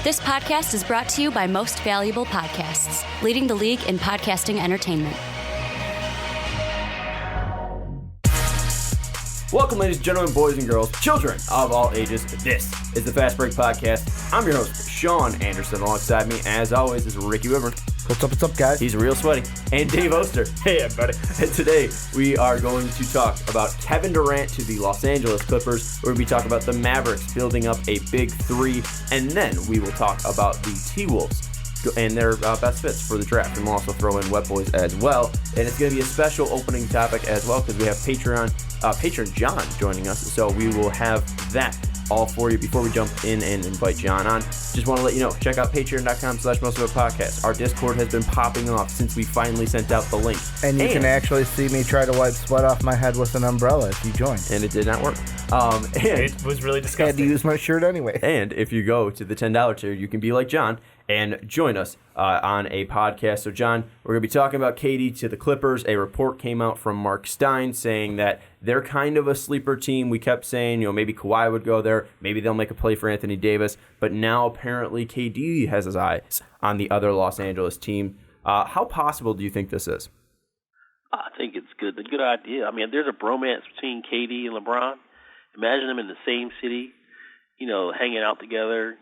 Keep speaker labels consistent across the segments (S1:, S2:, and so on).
S1: This podcast is brought to you by Most Valuable Podcasts, leading the league in podcasting entertainment.
S2: Welcome, ladies and gentlemen, boys and girls, children of all ages. This is the Fast Break Podcast. I'm your host, Sean Anderson. Alongside me, as always, is Ricky Widmer.
S3: What's up, guys?
S2: He's real sweaty. And Dave Oster.
S4: Hey, everybody.
S2: And today, we are going to talk about Kevin Durant to the Los Angeles Clippers. We're going to be talking about the Mavericks building up a big three. And then we will talk about the T-Wolves and their best fits for the draft. And we'll also throw in Wet Boys as well. And it's going to be a special opening topic as well because we have patron John joining us. So we will have that all for you. Before we jump in and invite John on, just want to let you know, check out patreon.com/mostofitpodcast. Our Discord has been popping off since we finally sent out the link.
S3: And you can actually see me try to wipe sweat off my head with an umbrella if you join.
S2: And it did not work.
S4: It was really disgusting.
S3: I had to use my shirt anyway.
S2: And if you go to the $10 tier, you can be like John and join us on a podcast. So, John, we're going to be talking about KD to the Clippers. A report came out from Mark Stein saying that they're kind of a sleeper team. We kept saying, maybe Kawhi would go there. Maybe they'll make a play for Anthony Davis. But now apparently KD has his eyes on the other Los Angeles team. How possible do you think this is?
S5: I think it's good. A good idea. I mean, there's a bromance between KD and LeBron. Imagine them in the same city, hanging out together,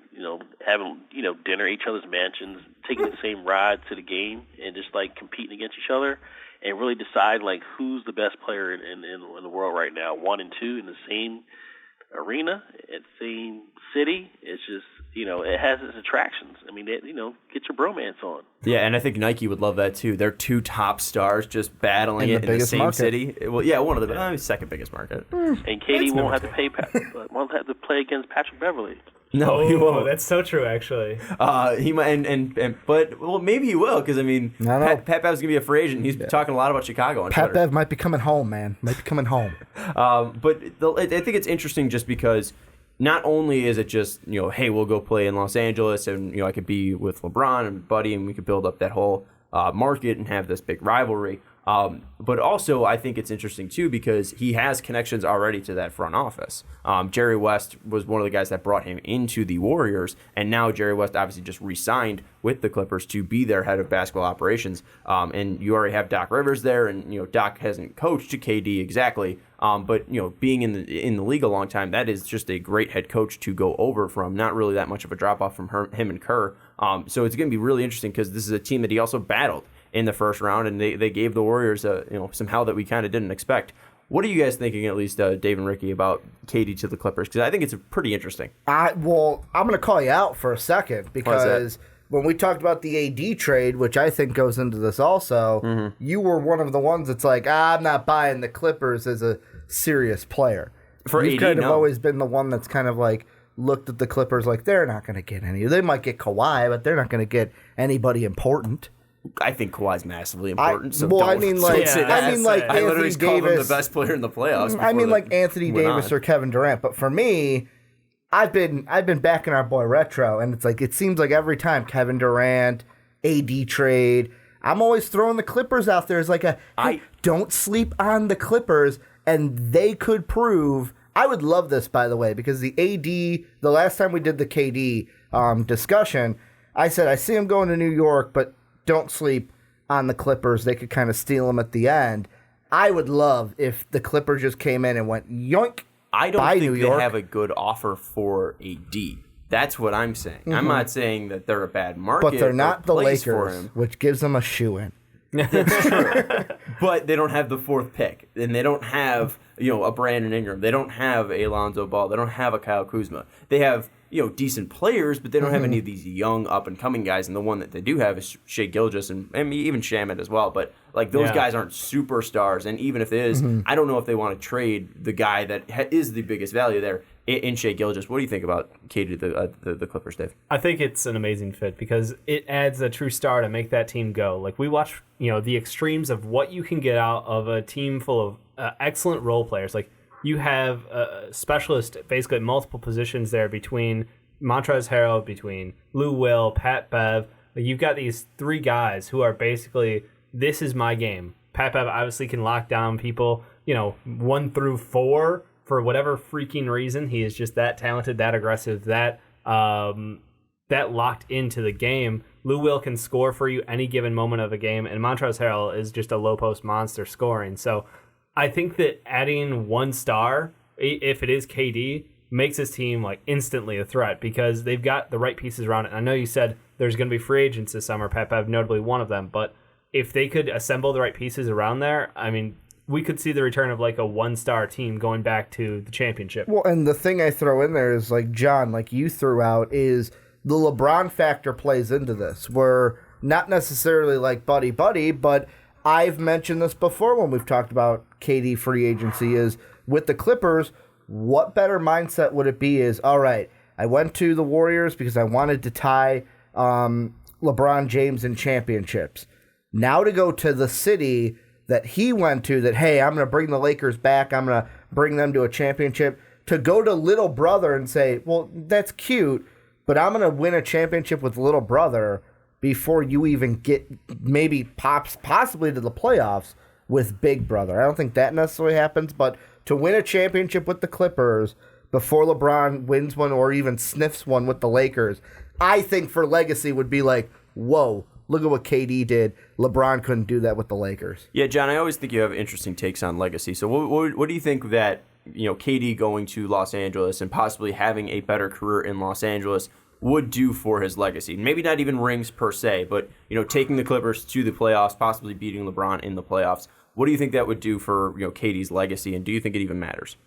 S5: having, dinner at each other's mansions, taking the same ride to the game, and just, competing against each other and really decide, who's the best player in the world right now, 1 and 2 in the same arena, at the same city. It's just, it has its attractions. I mean, get your bromance on.
S2: Yeah, and I think Nike would love that too. They're two top stars just battling in the same city. Well, yeah, one of the second biggest market.
S5: And KD won't have to play against Patrick Beverly.
S2: No, he won't.
S4: That's so true, actually.
S2: He might, but maybe he will because Pat Bev's gonna be a free agent. He's talking a lot about Chicago on
S3: Pat
S2: Twitter.
S3: Bev might be coming home, man. Might be coming home.
S2: But I think it's interesting just because not only is it just hey, we'll go play in Los Angeles and I could be with LeBron and Buddy and we could build up that whole market and have this big rivalry. But also, I think it's interesting, too, because he has connections already to that front office. Jerry West was one of the guys that brought him into the Warriors, and now Jerry West obviously just re-signed with the Clippers to be their head of basketball operations. And you already have Doc Rivers there, and Doc hasn't coached KD exactly, but being in the league a long time, that is just a great head coach to go over from. Not really that much of a drop-off from him and Kerr. So it's going to be really interesting because this is a team that he also battled in the first round, and they gave the Warriors some hell that we kind of didn't expect. What are you guys thinking, at least Dave and Ricky, about KD to the Clippers? Because I think it's pretty interesting.
S3: I'm going to call you out for a second because when we talked about the AD trade, which I think goes into this also, you were one of the ones that's like, I'm not buying the Clippers as a serious player. You've kind of always been the one that's kind of looked at the Clippers like they're not going to get any. They might get Kawhi, but they're not going to get anybody important.
S2: I think Kawhi's massively important.
S3: I literally
S2: called him the best player in the playoffs.
S3: I mean, Anthony Davis or Kevin Durant. But for me, I've been backing our boy Retro, and it seems like every time Kevin Durant, AD trade, I'm always throwing the Clippers out there as don't sleep on the Clippers, and they could prove. I would love this, by the way, because the last time we did the KD discussion, I said I see him going to New York, but don't sleep on the Clippers. They could kind of steal them at the end. I would love if the Clippers just came in and went yoink.
S2: I don't think they have a good offer for AD. That's what I'm saying. I'm not saying that they're a bad market,
S3: but they're not the Lakers,
S2: for him.
S3: Which gives them a shoe-in.
S2: That's true. But they don't have the fourth pick, and they don't have a Brandon Ingram. They don't have a Lonzo Ball. They don't have a Kyle Kuzma. They have decent players, but they don't have any of these young up-and-coming guys, and the one that they do have is Shai Gilgeous and even Shamet as well, but those guys aren't superstars, and even if it is, I don't know if they want to trade the guy that is the biggest value there in Shai Gilgeous. What do you think about KD to the Clippers, Dave?
S4: I think it's an amazing fit because it adds a true star to make that team go. We watch the extremes of what you can get out of a team full of excellent role players. You have a specialist basically at multiple positions there between Montrezl Harrell, between Lou Will, Pat Bev. You've got these three guys who are basically, this is my game. Pat Bev obviously can lock down people, 1 through 4 for whatever freaking reason. He is just that talented, that aggressive, that that locked into the game. Lou Will can score for you any given moment of a game, and Montrezl Harrell is just a low post monster scoring. So I think that adding one star, if it is KD, makes his team like instantly a threat because they've got the right pieces around it. I know you said there's going to be free agents this summer, Pepev notably one of them, but if they could assemble the right pieces around there, I mean, we could see the return of like a one-star team going back to the championship.
S3: Well, and the thing I throw in there is like John, like you threw out, is the LeBron factor plays into this. We're not necessarily like buddy, but I've mentioned this before when we've talked about KD free agency is with the Clippers, what better mindset would it be is, all right, I went to the Warriors because I wanted to tie LeBron James in championships. Now to go to the city that he went to that, hey, I'm going to bring the Lakers back, I'm going to bring them to a championship, to go to little brother and say, well, that's cute, but I'm going to win a championship with little brother before you even get maybe possibly to the playoffs with big brother. I don't think that necessarily happens, but to win a championship with the Clippers before LeBron wins one or even sniffs one with the Lakers, I think for legacy would be like, whoa, look at what KD did. LeBron couldn't do that with the Lakers.
S2: Yeah, John, I always think you have interesting takes on legacy. So what do you think that, KD going to Los Angeles and possibly having a better career in Los Angeles would do for his legacy? Maybe not even rings per se, but taking the Clippers to the playoffs, possibly beating LeBron in the playoffs. What do you think that would do for KD's legacy, and do you think it even matters?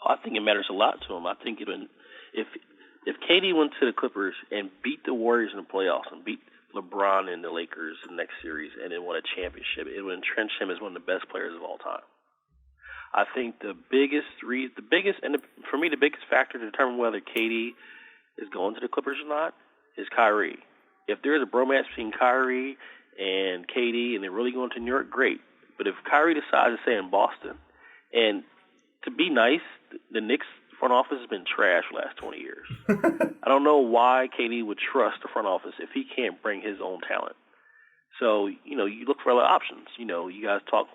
S5: Oh, I think it matters a lot to him. I think if KD went to the Clippers and beat the Warriors in the playoffs and beat LeBron and the Lakers in the next series and then won a championship, it would entrench him as one of the best players of all time. I think for me, the biggest factor to determine whether KD is going to the Clippers or not is Kyrie. If there is a bromance between Kyrie and KD and they're really going to New York, great. But if Kyrie decides to stay in Boston, and to be nice, the Knicks front office has been trash the last 20 years. I don't know why KD would trust the front office if he can't bring his own talent. So, you look for other options. You guys talk,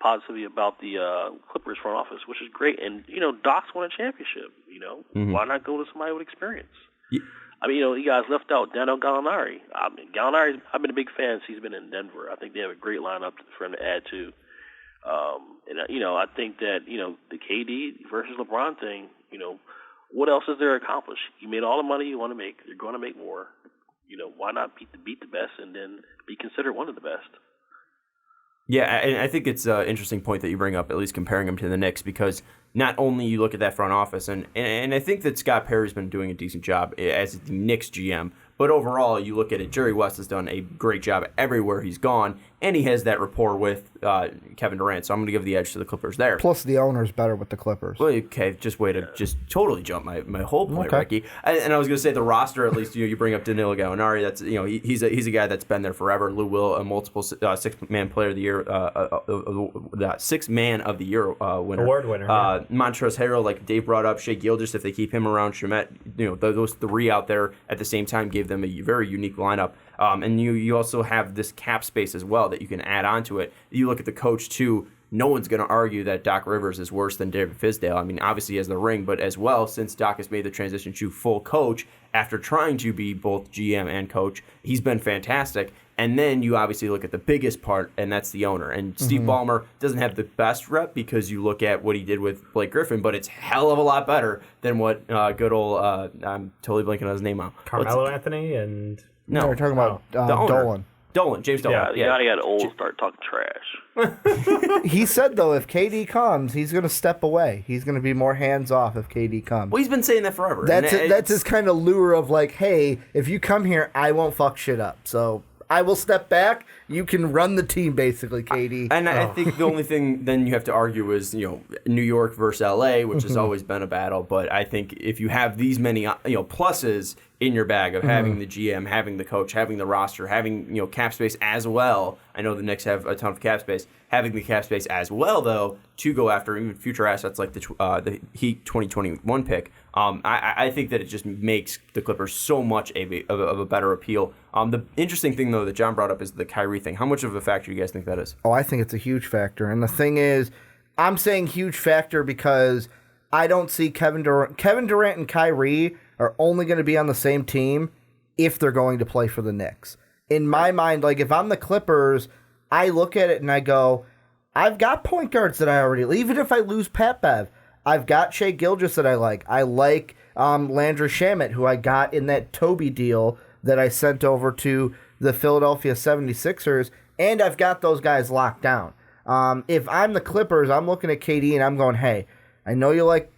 S5: positively about the Clippers front office, which is great. And, Doc's won a championship, Why not go to somebody with experience? Yeah. I mean, you guys left out Danilo Gallinari. Gallinari, I've been a big fan since he's been in Denver. I think they have a great lineup for him to add to. I think that, the KD versus LeBron thing, what else is there accomplished? You made all the money you want to make. You're going to make more. Why not beat the best and then be considered one of the best?
S2: Yeah, and I think it's an interesting point that you bring up, at least comparing him to the Knicks, because not only you look at that front office, and I think that Scott Perry's been doing a decent job as the Knicks GM, but overall, you look at it, Jerry West has done a great job everywhere he's gone, and he has that rapport with Kevin Durant, so I'm going to give the edge to the Clippers there.
S3: Plus, the owner's better with the Clippers.
S2: Well, okay, just way to just totally jump my whole point, okay. Ricky. And I was going to say the roster, at least you bring up Danilo Gallinari. That's he's a guy that's been there forever. Lou Will, a multiple six-man player of the year, the six-man of the year winner,
S4: award winner.
S2: Montrezl Harrell, like Dave brought up, Shai Gilgeous, if they keep him around, Shamet, those three out there at the same time gave them a very unique lineup. And you also have this cap space as well that you can add on to it. You look at the coach, too. No one's going to argue that Doc Rivers is worse than David Fizdale. I mean, obviously he has the ring, but as well, since Doc has made the transition to full coach, after trying to be both GM and coach, he's been fantastic. And then you obviously look at the biggest part, and that's the owner. And Steve Ballmer doesn't have the best rep because you look at what he did with Blake Griffin, but it's hell of a lot better than what good old, I'm totally blanking on his name now.
S4: Carmelo Anthony and...
S3: No, we're talking about
S2: James Dolan.
S5: Yeah, he got old, start talking trash.
S3: He said, though, if KD comes, he's going to step away. He's going to be more hands-off if KD comes.
S2: Well, he's been saying that forever.
S3: That's his kind of lure of like, hey, if you come here, I won't fuck shit up. So I will step back. You can run the team, basically, KD.
S2: I think the only thing then you have to argue is, New York versus LA, which has always been a battle. But I think if you have these many, pluses in your bag of having the GM, having the coach, having the roster, having, cap space as well. I know the Knicks have a ton of cap space. Having the cap space as well, though, to go after even future assets like the Heat 2021 pick, I think that it just makes the Clippers so much of a better appeal. The interesting thing, though, that John brought up is the Kyrie thing. How much of a factor do you guys think that is?
S3: Oh, I think it's a huge factor. And the thing is, I'm saying huge factor because I don't see Kevin Durant and Kyrie are only going to be on the same team if they're going to play for the Knicks. In my mind, like if I'm the Clippers, I look at it and I go, I've got point guards that I already, even if I lose Pat Bev, I've got Shai Gilgeous that I like. I like Landry Shamet, who I got in that Toby deal that I sent over to the Philadelphia 76ers, and I've got those guys locked down. If I'm the Clippers, I'm looking at KD and I'm going, hey, I know you like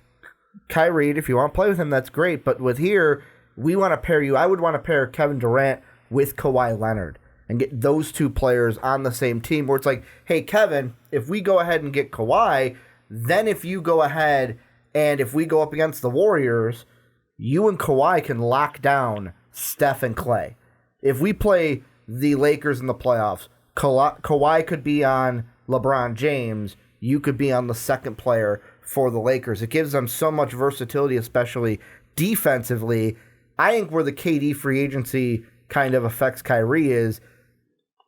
S3: Kyrie. If you want to play with him, that's great. But with here, we want to pair you. I would want to pair Kevin Durant with Kawhi Leonard and get those two players on the same team where it's like, hey, Kevin, if we go ahead and get Kawhi, then if you go ahead and if we go up against the Warriors, you and Kawhi can lock down Steph and Clay. If we play the Lakers in the playoffs, Kawhi could be on LeBron James. You could be on the second player for the Lakers. It gives them so much versatility, especially defensively. I think where the KD free agency kind of affects Kyrie is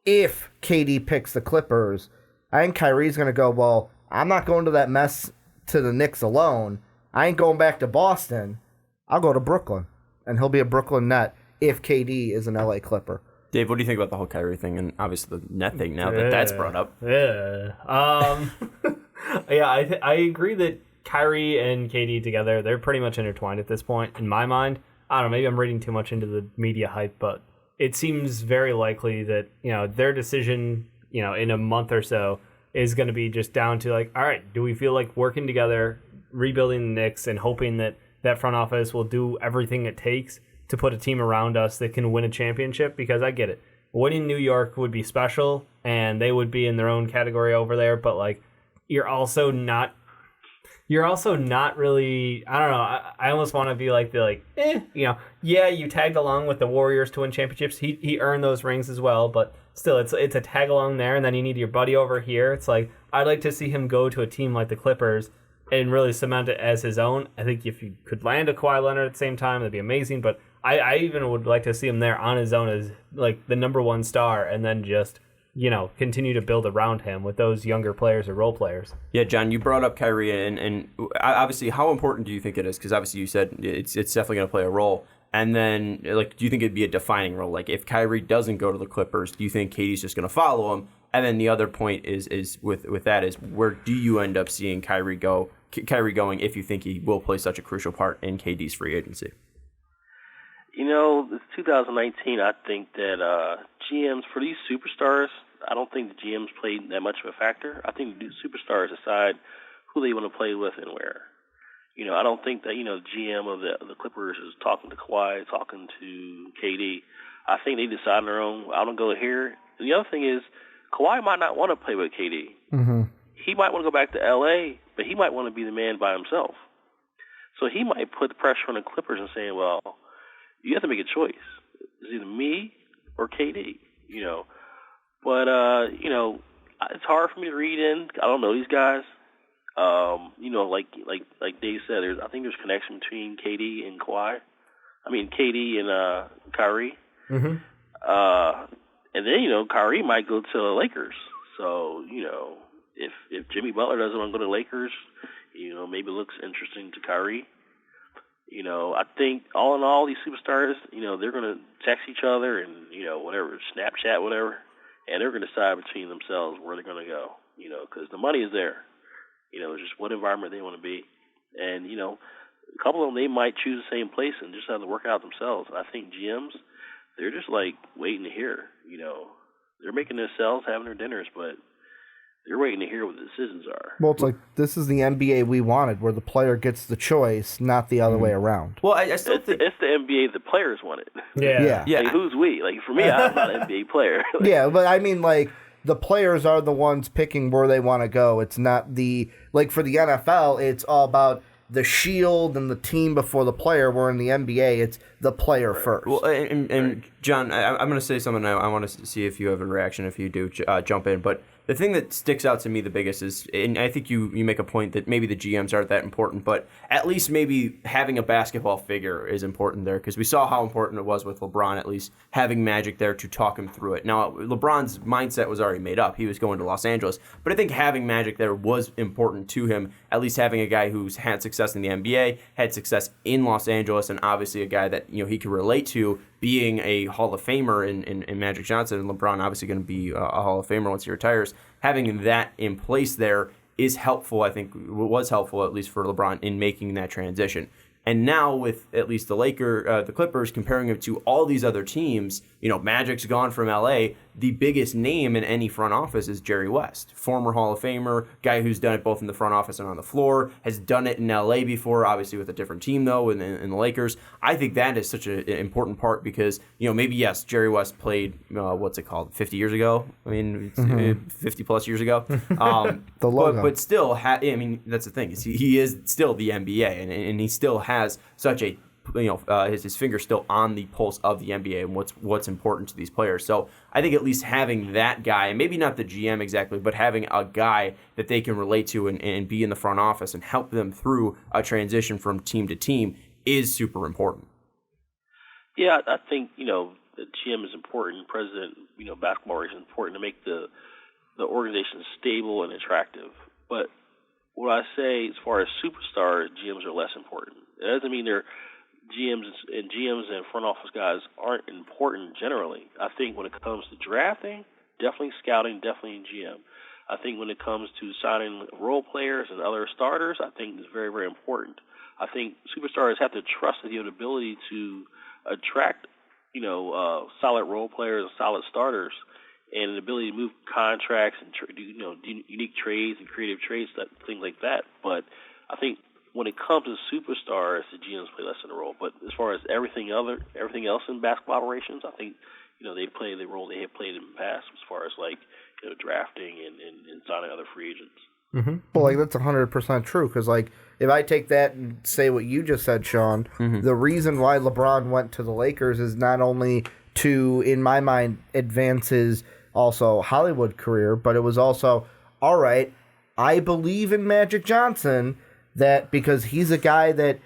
S3: if KD picks the Clippers, I think Kyrie's going to go, well, I'm not going to that mess to the Knicks alone. I ain't going back to Boston. I'll go to Brooklyn. And he'll be a Brooklyn net if KD is an LA Clipper.
S2: Dave, what do you think about the whole Kyrie thing and obviously the net thing now that that's brought up?
S4: Yeah. I agree that Kyrie and KD together, they're pretty much intertwined at this point in my mind. I don't know, maybe I'm reading too much into the media hype, but it seems very likely that, their decision, in a month or so is going to be just down to like, all right, do we feel like working together, rebuilding the Knicks and hoping that that front office will do everything it takes to put a team around us that can win a championship? Because I get it. Winning New York would be special and they would be in their own category over there, but like you're also not really, I don't know, I almost want to be like, you tagged along with the Warriors to win championships. He earned those rings as well, but still, it's a tag along there, and then you need your buddy over here. It's like, I'd like to see him go to a team like the Clippers and really cement it as his own. I think if you could land a Kawhi Leonard at the same time, that'd be amazing, but I even would like to see him there on his own as like the number one star, and then just continue to build around him with those younger players or role players.
S2: Yeah, John, you brought up Kyrie, and obviously, how important do you think it is? Because obviously, you said it's definitely going to play a role. And then, do you think it'd be a defining role? Like, if Kyrie doesn't go to the Clippers, do you think KD's just going to follow him? And then the other point is with that is, where do you end up seeing Kyrie going if you think he will play such a crucial part in KD's free agency?
S5: It's 2019. I think that GMs for these superstars, I don't think the GMs played that much of a factor. I think the superstars decide who they want to play with and where. I don't think that, GM of the Clippers is talking to Kawhi, talking to KD. I think they decide on their own, I don't go here. And the other thing is, Kawhi might not want to play with KD. Mm-hmm. He might want to go back to LA, but he might want to be the man by himself. So he might put the pressure on the Clippers and saying, well, you have to make a choice. It's either me or KD, But, it's hard for me to read in. I don't know these guys. Like Dave said, I think there's a connection between KD and Kawhi. I mean, KD and Kyrie. Mm-hmm. And then, Kyrie might go to the Lakers. So, if Jimmy Butler doesn't want to go to the Lakers, maybe it looks interesting to Kyrie. I think all in all, these superstars, they're going to text each other and, whatever, Snapchat, whatever, and they're going to decide between themselves where they're going to go, because the money is there. It's just what environment they want to be. And, a couple of them, they might choose the same place and just have to work out themselves. I think GMs, they're just like waiting to hear, They're making their sales, having their dinners, but they're waiting to hear what the decisions are.
S3: Well, it's like, this is the NBA we wanted, where the player gets the choice, not the other way around.
S2: Well, I still think
S5: it's the NBA the players wanted.
S4: Yeah.
S5: Like, who's we? Like, for me, I'm not an NBA player.
S3: Yeah, but I mean, like, the players are the ones picking where they want to go. It's not like for the NFL, it's all about the shield and the team before the player, where in the NBA, it's the player first.
S2: Well, and John, I'm going to say something. I want to see if you have a reaction. If you do, jump in. But the thing that sticks out to me the biggest is, and I think you make a point that maybe the GMs aren't that important, but at least maybe having a basketball figure is important there, because we saw how important it was with LeBron, at least having Magic there to talk him through it. Now, LeBron's mindset was already made up. He was going to Los Angeles, but I think having Magic there was important to him, at least having a guy who's had success in the NBA, had success in Los Angeles, and obviously a guy that he could relate to, being a Hall of Famer in Magic Johnson, and LeBron obviously going to be a Hall of Famer once he retires. Having that in place there is helpful, I think, was helpful at least for LeBron in making that transition. And now with at least the Clippers, comparing it to all these other teams, Magic's gone from LA. The biggest name in any front office is Jerry West, former Hall of Famer, guy who's done it both in the front office and on the floor, has done it in LA before, obviously with a different team though, in the Lakers. I think that is such an important part because, maybe yes, Jerry West played, 50 years ago? 50 plus years ago. The logo. But still, that's the thing, is he is still the NBA, and he still has such a his finger still on the pulse of the NBA and what's important to these players. So I think at least having that guy, maybe not the GM exactly, but having a guy that they can relate to and be in the front office and help them through a transition from team to team is super important.
S5: Yeah, I think, the GM is important, president, basketball is important to make the organization stable and attractive. But what I say as far as superstars, GMs are less important. It doesn't mean they're GMs and front office guys aren't important generally. I think when it comes to drafting, definitely scouting, definitely GM. I think when it comes to signing role players and other starters, I think it's very, very important. I think superstars have to trust the ability to attract, solid role players, solid starters, and an ability to move contracts and do unique trades and creative trades, things like that. But I think when it comes to superstars, the GMs play less of a role. But as far as everything else in basketball operations, I think they play the role they have played in the past as far as drafting and signing other free agents.
S3: Mm-hmm. Well, that's 100% true, because if I take that and say what you just said, Sean, the reason why LeBron went to the Lakers is not only to, in my mind, advance his also Hollywood career, but it was also, all right, I believe in Magic Johnson, that because he's a guy that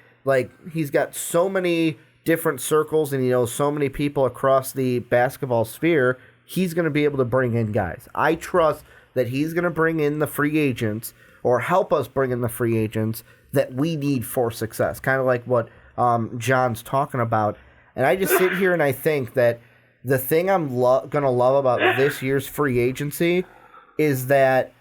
S3: he's got so many different circles and he knows so many people across the basketball sphere, he's going to be able to bring in guys. I trust that he's going to bring in the free agents or help us bring in the free agents that we need for success, kind of like what John's talking about. And I just sit here and I think that the thing I'm going to love about this year's free agency is that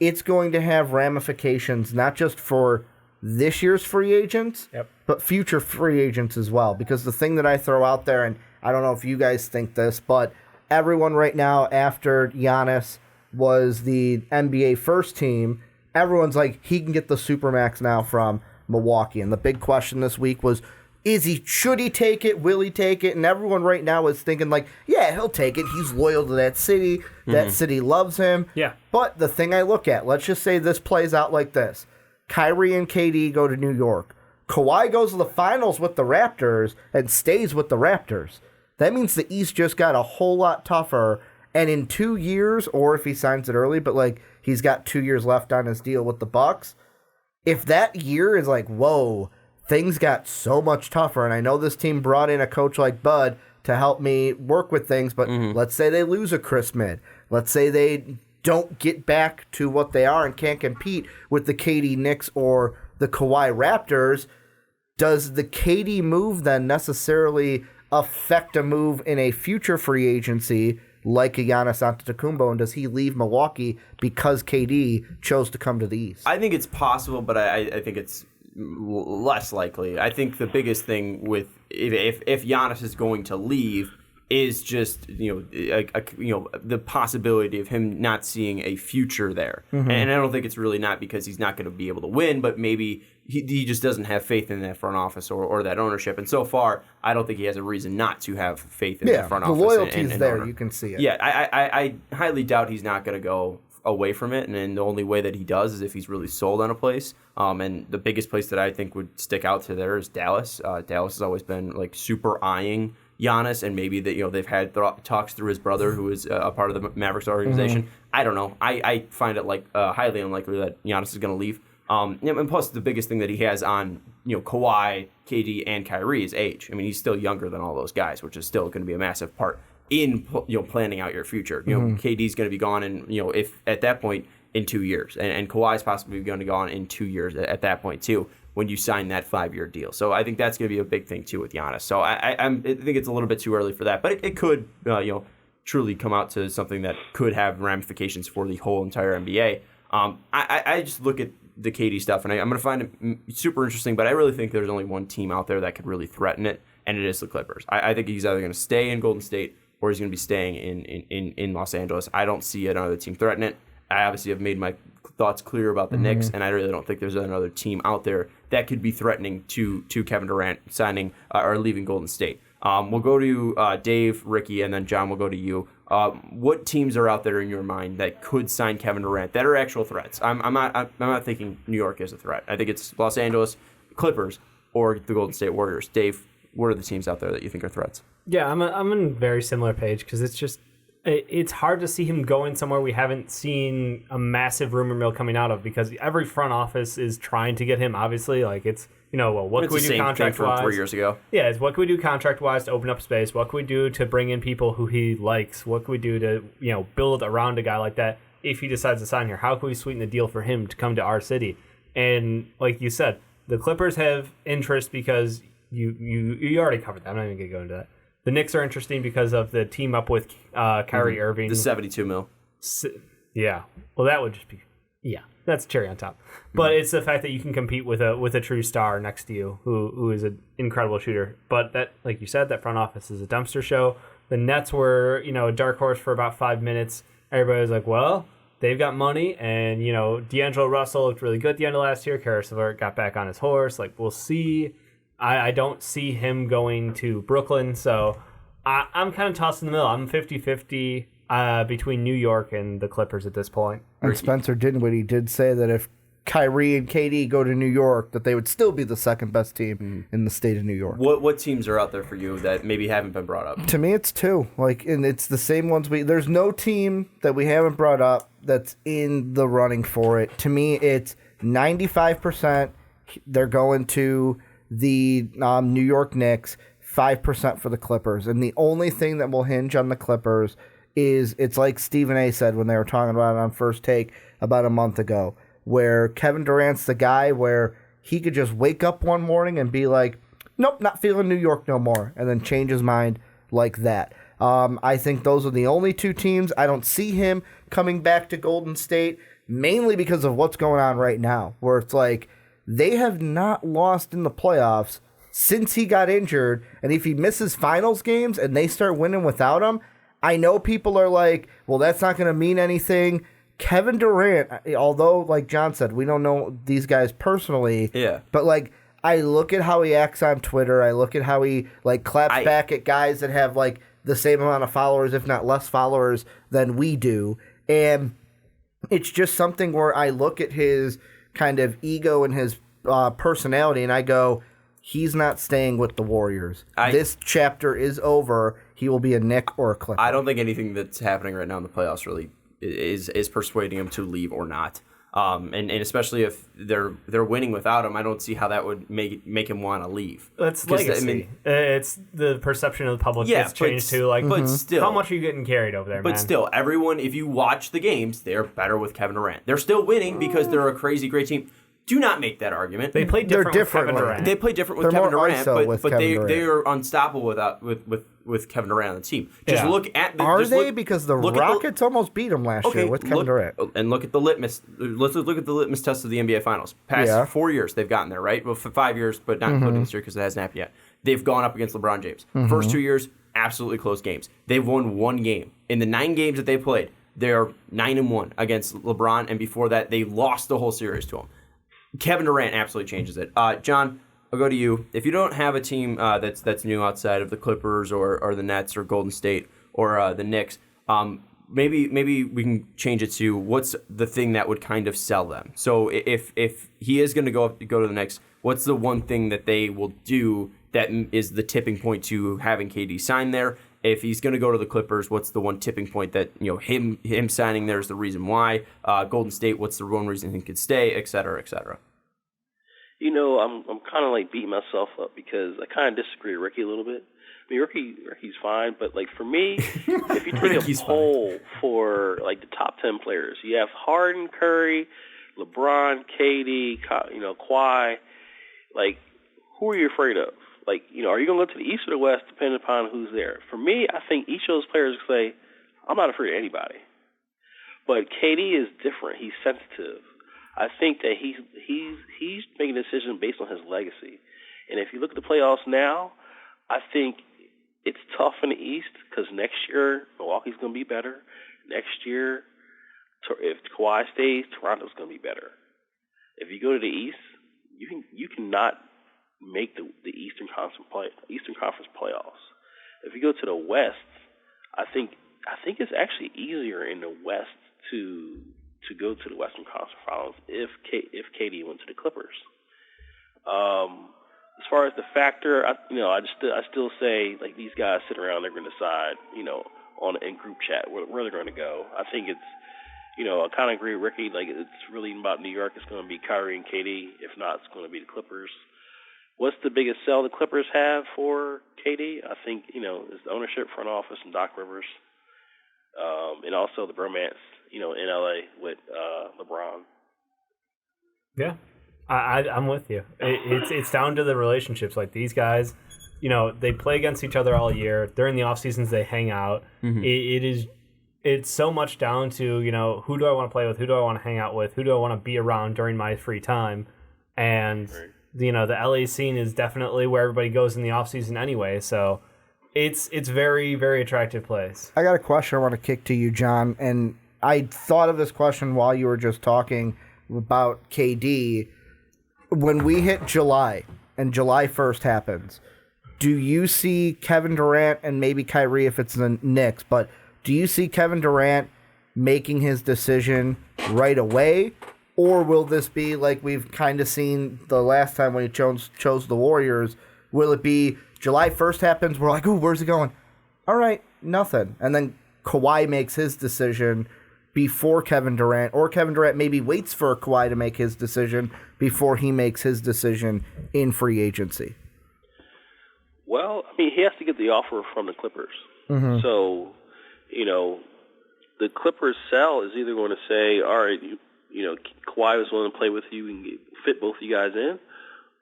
S3: it's going to have ramifications not just for this year's free agents, but future free agents as well. Because the thing that I throw out there, and I don't know if you guys think this, but everyone right now, after Giannis was the NBA first team, everyone's like, he can get the Supermax now from Milwaukee. And the big question this week was, should he take it? Will he take it? And everyone right now is thinking yeah, he'll take it. He's loyal to that city. That city loves him.
S4: Yeah.
S3: But the thing I look at, let's just say this plays out like this. Kyrie and KD go to New York. Kawhi goes to the finals with the Raptors and stays with the Raptors. That means the East just got a whole lot tougher. And in 2 years, or if he signs it early, but he's got 2 years left on his deal with the Bucks. If that year is whoa, things got so much tougher. And I know this team brought in a coach like Bud to help me work with things, but let's say they lose a Chris Mid. Let's say they don't get back to what they are and can't compete with the KD Knicks or the Kawhi Raptors. Does the KD move then necessarily affect a move in a future free agency like a Giannis Antetokounmpo, and does he leave Milwaukee because KD chose to come to the East? I
S2: think it's possible, but I think it's less likely. I think the biggest thing with if Giannis is going to leave is just the possibility of him not seeing a future there. And I don't think it's really not because he's not going to be able to win, but maybe he just doesn't have faith in that front office or that ownership. And so far, I don't think he has a reason not to have faith in that front office.
S3: The loyalty's
S2: and
S3: there.
S2: owner.
S3: You can see it.
S2: Yeah, I highly doubt he's not going to go away from it, and then the only way that he does is if he's really sold on a place. And the biggest place that I think would stick out to there is Dallas. Dallas has always been super eyeing Giannis, and maybe that they've had talks through his brother, who is a part of the Mavericks organization. I don't know. I find it highly unlikely that Giannis is going to leave. And plus, the biggest thing that he has on Kawhi, KD, and Kyrie is age. I mean, he's still younger than all those guys, which is still going to be a massive part in planning out your future. KD's going to be gone if at that point in 2 years, and Kawhi's possibly going to be gone in 2 years at that point too, when you sign that 5-year deal. So I think that's going to be a big thing too with Giannis. So I think it's a little bit too early for that, but it could truly come out to something that could have ramifications for the whole entire NBA. I just look at the KD stuff, and I'm going to find it super interesting, but I really think there's only one team out there that could really threaten it, and it is the Clippers. I think he's either going to stay in Golden State or he's going to be staying in Los Angeles. I don't see another team threaten it. I obviously have made my thoughts clear about the Knicks, and I really don't think there's another team out there that could be threatening to Kevin Durant signing or leaving Golden State. We'll go to Dave, Ricky, and then John, we'll go to you. What teams are out there in your mind that could sign Kevin Durant that are actual threats? I'm not thinking New York is a threat. I think it's Los Angeles Clippers or the Golden State Warriors. Dave, what are the teams out there that you think are threats?
S4: Yeah, I'm on a very similar page because it's hard to see him going somewhere we haven't seen a massive rumor mill coming out of, because every front office is trying to get him. Obviously, it's what can we do contract wise?
S2: 3 years ago.
S4: Yeah, it's what can we do contract wise to open up space? What can we do to bring in people who he likes? What can we do to build around a guy like that if he decides to sign here? How can we sweeten the deal for him to come to our city? And like you said, the Clippers have interest because you already covered that. I'm not even gonna go into that. The Knicks are interesting because of the team up with Kyrie Irving.
S2: The $72 million.
S4: Yeah. Well, that would just be... Yeah, that's cherry on top. But it's the fact that you can compete with a true star next to you who is an incredible shooter. But that, like you said, that front office is a dumpster show. The Nets were, a dark horse for about 5 minutes. Everybody was like, well, they've got money. And, D'Angelo Russell looked really good at the end of last year. Karis LeVert got back on his horse. We'll see. I don't see him going to Brooklyn, so I'm kind of tossed in the middle. I'm 50-50 between New York and the Clippers at this point.
S3: And Spencer Dinwiddie did say that if Kyrie and KD go to New York, that they would still be the second best team in the state of New York.
S2: What teams are out there for you that maybe haven't been brought up?
S3: To me, it's two. And it's the same ones there's no team that we haven't brought up that's in the running for it. To me, it's 95% they're going to the New York Knicks, 5% for the Clippers. And the only thing that will hinge on the Clippers is it's like Stephen A. said when they were talking about it on First Take about a month ago, where Kevin Durant's the guy where he could just wake up one morning and be like, nope, not feeling New York no more, and then change his mind like that. I think those are the only two teams. I don't see him coming back to Golden State, mainly because of what's going on right now, where it's like, they have not lost in the playoffs since he got injured, and if he misses finals games and they start winning without him, I know people are like, well, that's not going to mean anything. Kevin Durant, although, like John said, we don't know these guys personally, but I look at how he acts on Twitter, I look at how he claps back at guys that have the same amount of followers, if not less followers than we do, and it's just something where I look at his kind of ego and his personality, and I go, he's not staying with the Warriors. This chapter is over. He will be a Knick or a Clipper.
S2: I don't think anything that's happening right now in the playoffs really is persuading him to leave or not. And especially if they're winning without him, I don't see how that would make him want to leave.
S4: That's legacy. It's the perception of the public that's changed too.
S2: But still,
S4: how much are you getting carried over there, man?
S2: But still, everyone, if you watch the games, they're better with Kevin Durant. They're still winning because they're a crazy great team. Do not make that argument.
S4: They play different with Kevin Durant.
S2: They play different with Kevin Durant, but they are unstoppable with Kevin Durant on the team. Just look at the...
S3: Because the Rockets almost beat them last year with Kevin Durant.
S2: And look at the litmus... Let's look at the litmus test of the NBA Finals. Past 4 years, they've gotten there, right? Well, for 5 years, but not including this year because it hasn't happened yet. They've gone up against LeBron James. First 2 years, absolutely close games. They've won one game. In the 9 games that they played, they're 9-1 against LeBron, and before that, they lost the whole series to him. Kevin Durant absolutely changes it. John, I'll go to you. If you don't have a team that's new outside of the Clippers or the Nets or Golden State or the Knicks, maybe we can change it to what's the thing that would kind of sell them. So if he is going to go to the Knicks, what's the one thing that they will do that is the tipping point to having KD sign there? If he's going to go to the Clippers, what's the one tipping point that him signing there is the reason why? Golden State, what's the one reason he could stay, et cetera, et cetera.
S5: I'm kind of like beating myself up because I kind of disagree with Ricky a little bit. I mean, Ricky's fine, but like for me, if you take a poll for like the top 10 players, you have Harden, Curry, LeBron, KD, Kawhi. Like, who are you afraid of? Like, are you going to go to the East or the West, depending upon who's there? For me, I think each of those players say, I'm not afraid of anybody. But KD is different. He's sensitive. I think that he's making a decision based on his legacy. And if you look at the playoffs now, I think it's tough in the East because next year Milwaukee's going to be better. Next year, if Kawhi stays, Toronto's going to be better. If you go to the East, you cannot make the Eastern Conference playoffs. If you go to the West, I think it's actually easier in the West to go to the Western Conference Finals if KD went to the Clippers. As far as the factor, I still say like these guys sit around, they're going to decide, in group chat where they're going to go. I think it's, I kind of agree with Ricky. Like it's really about New York. It's going to be Kyrie and KD. If not, it's going to be the Clippers. What's the biggest sell the Clippers have for KD? I think it's the ownership, front office, and Doc Rivers, and also the bromance, in LA with LeBron.
S4: Yeah. I'm with you. It's down to the relationships. Like these guys, they play against each other all year. During the off seasons, they hang out. Mm-hmm. It's so much down to who do I want to play with, who do I want to hang out with, who do I want to be around during my free time, and right. The LA scene is definitely where everybody goes in the off season anyway. So it's very, very attractive place.
S3: I got a question I want to kick to you, John, and I thought of this question while you were just talking about KD. When we hit July and July 1st happens, do you see Kevin Durant and maybe Kyrie if it's the Knicks, but do you see Kevin Durant making his decision right away? Or will this be like we've kind of seen the last time when he chose the Warriors? Will it be July 1st happens, we're like, ooh, where's he going? All right, nothing. And then Kawhi makes his decision before Kevin Durant, or Kevin Durant maybe waits for Kawhi to make his decision before he makes his decision in free agency?
S5: Well, I mean, he has to get the offer from the Clippers. Mm-hmm. So, the Clippers sell is either going to say, all right, Kawhi was willing to play with you and fit both of you guys in,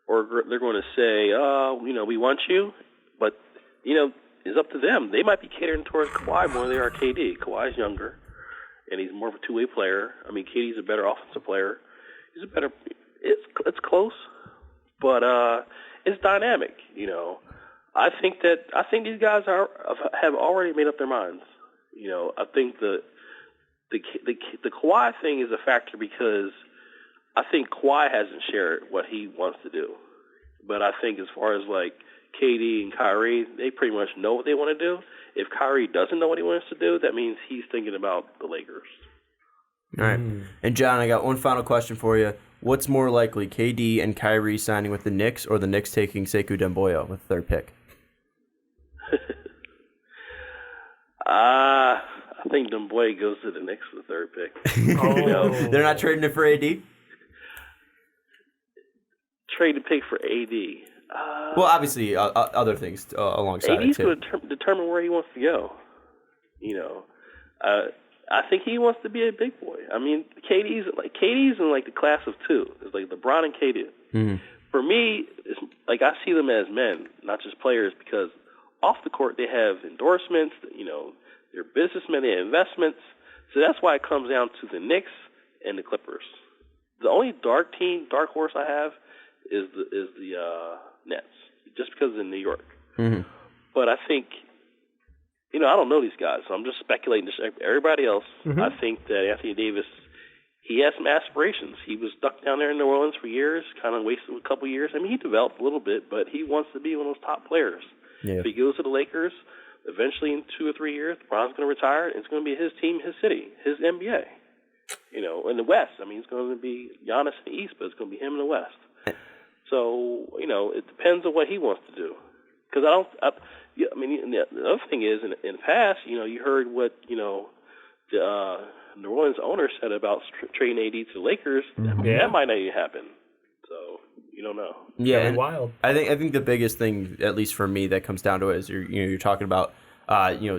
S5: or they're going to say, we want you, but, it's up to them. They might be catering towards Kawhi more than they are KD. Kawhi's younger, and he's more of a two-way player. I mean, KD's a better offensive player. It's close, but it's dynamic, I think these guys have already made up their minds. I think the Kawhi thing is a factor because I think Kawhi hasn't shared what he wants to do. But I think as far as like KD and Kyrie, they pretty much know what they want to do. If Kyrie doesn't know what he wants to do, that means he's thinking about the Lakers.
S2: All right. And John, I got one final question for you. What's more likely, KD and Kyrie signing with the Knicks or the Knicks taking Sekou Demboya with their pick?
S5: I think Demboya goes to the Knicks with the third pick.
S2: They're not trading it for AD?
S5: Trade the pick for AD.
S2: Well, obviously, other things alongside
S5: AD's
S2: it, too.
S5: going to determine where he wants to go. I think he wants to be a big boy. I mean, KD's in like the class of two. It's like LeBron and KD. Mm-hmm. For me, it's like I see them as men, not just players, because off the court they have endorsements. They're businessmen, they have investments. So that's why it comes down to the Knicks and the Clippers. The only dark horse I have is the Nets, just because in New York. Mm-hmm. But I think, I don't know these guys, so I'm just speculating. Just like everybody else, mm-hmm. I think that Anthony Davis, he has some aspirations. He was stuck down there in New Orleans for years, kind of wasted a couple years. I mean, he developed a little bit, but he wants to be one of those top players. Yeah. If he goes to the Lakers, eventually in 2 or 3 years, LeBron's going to retire. And it's going to be his team, his city, his NBA. In the West. I mean, it's going to be Giannis in the East, but it's going to be him in the West. So, it depends on what he wants to do. Because the other thing is, in the past, you heard what, the New Orleans owner said about trading AD to the Lakers.
S3: Mm-hmm.
S5: That might not even happen. So, you don't know.
S2: Yeah,
S4: and wild.
S2: I think the biggest thing, at least for me, that comes down to it is you're talking about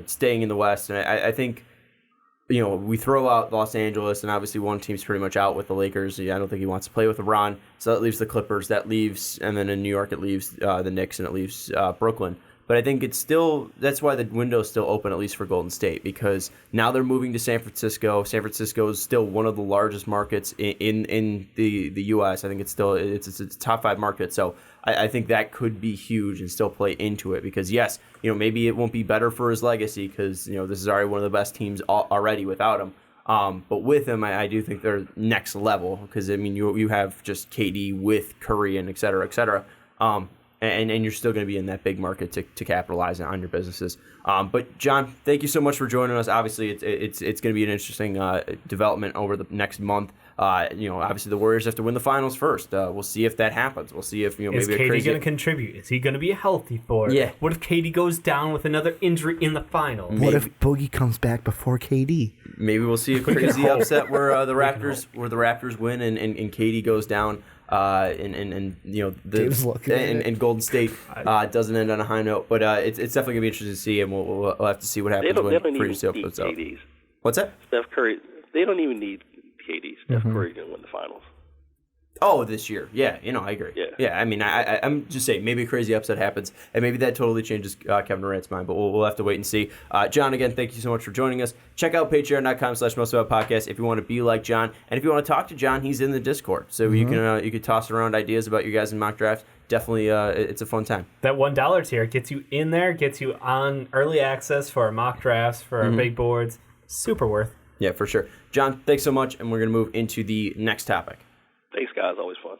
S2: staying in the West, and I think we throw out Los Angeles, and obviously one team's pretty much out with the Lakers. I don't think he wants to play with LeBron, so that leaves the Clippers. That leaves, and then in New York it leaves the Knicks, and it leaves Brooklyn. But I think that's why the window's still open, at least for Golden State, because now they're moving to San Francisco. San Francisco is still one of the largest markets in the U.S. I think it's a top 5 market. So I think that could be huge and still play into it because, yes, maybe it won't be better for his legacy because, this is already one of the best teams already without him. But with him, I do think they're next level because, you have just KD with Curry and et cetera, et cetera. And you're still going to be in that big market to capitalize on your businesses. But John, thank you so much for joining us. Obviously, it's going to be an interesting development over the next month. Obviously the Warriors have to win the finals first. We'll see if that happens. We'll see if maybe
S4: is KD going to contribute? Is he going to be healthy for it?
S2: Yeah.
S4: What if KD goes down with another injury in the finals?
S3: What if Boogie comes back before KD?
S2: Maybe we'll see a crazy upset where the Raptors win and KD goes down. And Golden State doesn't end on a high note, but it's definitely gonna be interesting to see, and we'll have to see what happens when free sale puts out. What's that?
S5: Steph Curry. They don't even need KD. Steph Curry gonna win the finals.
S2: Oh, this year, yeah, I agree. Yeah. I'm just saying, maybe a crazy upset happens, and maybe that totally changes Kevin Durant's mind. But we'll have to wait and see. John, again, thank you so much for joining us. Check out patreon.com/mostaboutpodcast if you want to be like John, and if you want to talk to John, he's in the Discord, so you can toss around ideas about you guys in mock drafts. Definitely, it's a fun time.
S4: That $1 tier gets you in there, gets you on early access for our mock drafts, for our big boards. Super worth.
S2: Yeah, for sure. John, thanks so much, and we're gonna move into the next topic.
S5: Thanks, guys. Always fun.